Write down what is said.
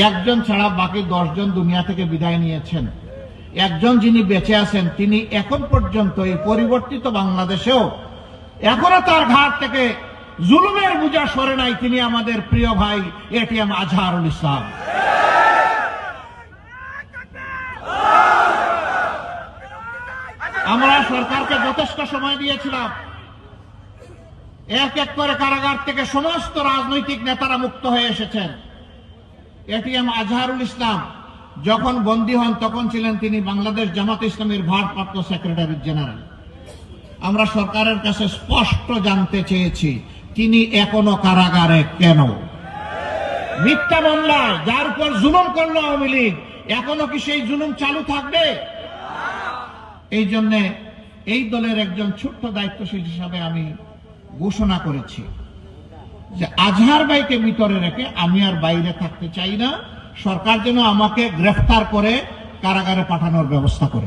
একজন ছাড়া বাকি 10 জন দুনিয়া থেকে বিদায় নিয়েছেন। একজন যিনি বেঁচে আছেন তিনি এখন পর্যন্ত এই পরিবর্তিত বাংলাদেশেও এখনো তার ঘাট থেকে জুলুমের বোঝা সরে নাই। তিনি আমাদের প্রিয় ভাই এটিএম আজহারুল ইসলাম। আমরা সরকারকে যথেষ্ট সময় দিয়েছিলাম। এক এক করে কারাগার থেকে সমস্ত রাজনৈতিক নেতারা মুক্ত হয়ে এসেছেন। এটিএম আজহারুল ইসলাম যখন বন্দী হন তখন ছিলেন তিনি বাংলাদেশ জামাত ইসলামীর ভারপ্রাপ্ত সেক্রেটারি জেনারেল। আমরা সরকারের কাছে স্পষ্ট জানতে চেয়েছি তিনি এখনো কারাগারে কেন? মিথ্যা মামলায় যার উপর জুলুম করলো আওয়ামী লীগ, এখনো কি সেই জুলুম চালু থাকবে? এই জন্য এই দলের একজন ছোট্ট দায়িত্বশীল হিসাবে আমি ঘোষণা করেছি যে আজহার ভাইকে ভিতরে রেখে আমি আর বাইরে থাকতে চাই না। সরকার যেন আমাকে গ্রেফতার করে কারাগারে পাঠানোর ব্যবস্থা করে।